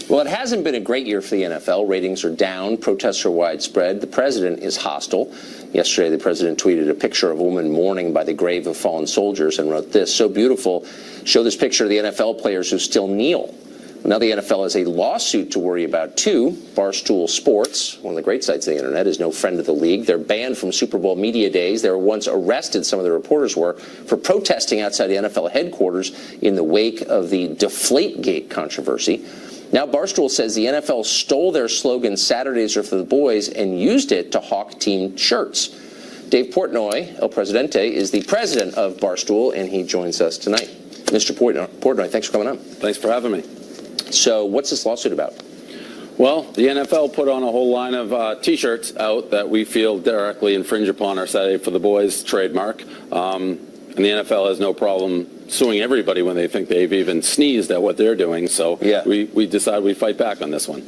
Well, it hasn't been a great year for the NFL. Ratings are down. Protests are widespread. The president is hostile. Yesterday, the president tweeted a picture of a woman mourning by the grave of fallen soldiers and wrote this: "So beautiful. Show this picture of the NFL players who still kneel." Now the NFL has a lawsuit to worry about, too. Barstool Sports, one of the great sites of the internet, is no friend of the league. They're banned from Super Bowl media days. They were once arrested, some of the reporters were, for protesting outside the NFL headquarters in the wake of the Deflategate controversy. Now Barstool says the NFL stole their slogan, "Saturdays are for the boys," and used it to hawk team shirts. Dave Portnoy, El Presidente, is the president of Barstool, and he joins us tonight. Mr. Portnoy, thanks for coming on. Thanks for having me. So what's this lawsuit about? Well, the NFL put on a whole line of T-shirts out that we feel directly infringe upon our Saturday for the Boys trademark. And the NFL has no problem suing everybody when they think they've even sneezed at what they're doing. So yeah, we decided we'd fight back on this one.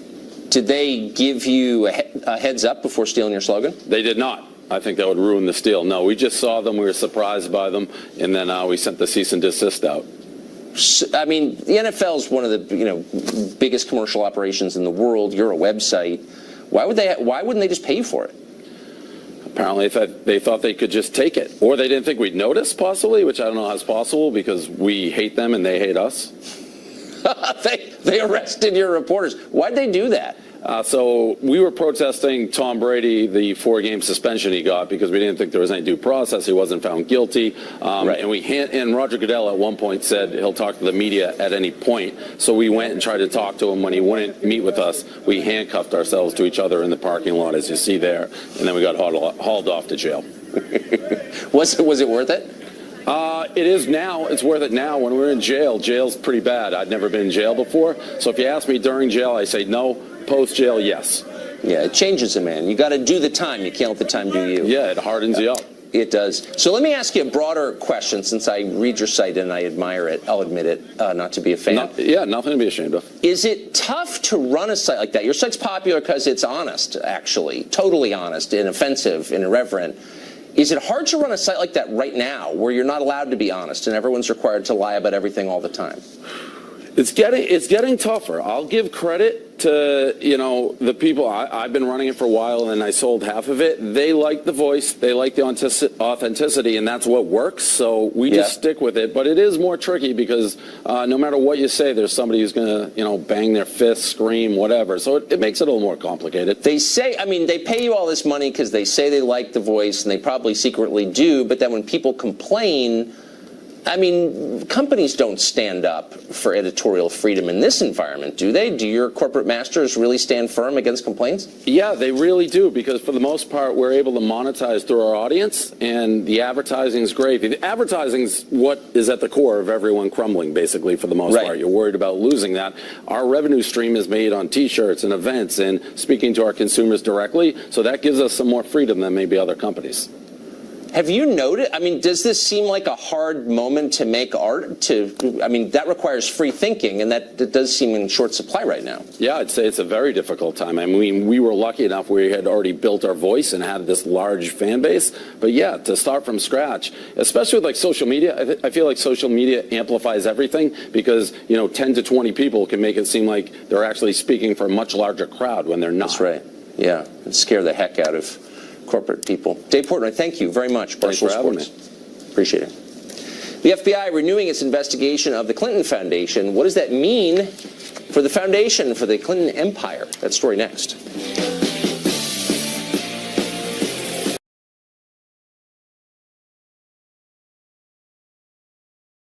Did they give you a heads up before stealing your slogan? They did not. I think that would ruin the steal. No, we just saw them. We were surprised by them. And then we sent the cease and desist out. I mean, the NFL is one of the biggest commercial operations in the world. You're a website. Why wouldn't they just pay you for it? Apparently they thought they could just take it, or they didn't think we'd notice, possibly, which I don't know how it's possible because we hate them and they hate us. They arrested your reporters. Why'd they do that? So we were protesting Tom Brady, the 4-game suspension he got, because we didn't think there was any due process. He wasn't found guilty. Right. And Roger Goodell at one point said he'll talk to the media at any point. So we went and tried to talk to him. When he wouldn't meet with us, we handcuffed ourselves to each other in the parking lot, as you see there. And then we got hauled off to jail. Was it worth it? It is now. It's worth it now. When we're in jail, jail's pretty bad. I'd never been in jail before. So if you ask me during jail, I say no. Post-jail, yes. Yeah, it changes a man. You got to do the time. You can't let the time do you. Yeah, it hardens you up. It does. So let me ask you a broader question, since I read your site and I admire it. I'll admit it, not to be a fan. Nothing to be ashamed of. Is it tough to run a site like that? Your site's popular because it's honest, actually. Totally honest, inoffensive, and irreverent. Is it hard to run a site like that right now, where you're not allowed to be honest and everyone's required to lie about everything all the time? It's getting tougher. I'll give credit to the people. I've been running it for a while, and I sold half of it. They like the voice, they like the authenticity, and that's what works. So we just stick with it. But it is more tricky because no matter what you say, there's somebody who's going to bang their fist, scream, whatever. So it makes it a little more complicated. They say, they pay you all this money because they say they like the voice, and they probably secretly do. But then when people complain, companies don't stand up for editorial freedom in this environment, do they? Do your corporate masters really stand firm against complaints? Yeah, they really do, because for the most part, we're able to monetize through our audience, and the advertising is great. The advertising is what is at the core of everyone crumbling, basically, for the most part. You're worried about losing that. Our revenue stream is made on T-shirts and events and speaking to our consumers directly, so that gives us some more freedom than maybe other companies. Have you noted, does this seem like a hard moment to make art? That requires free thinking, and that does seem in short supply right now. Yeah, I'd say it's a very difficult time. We were lucky enough we had already built our voice and had this large fan base. But yeah, to start from scratch, especially with social media, I feel like social media amplifies everything because, 10 to 20 people can make it seem like they're actually speaking for a much larger crowd when they're not. That's right. Yeah, and scare the heck out of corporate people. Dave Portnoy, thank you very much. Barstool Sports. Appreciate it. The FBI renewing its investigation of the Clinton Foundation. What does that mean for the foundation, for the Clinton empire? That story next.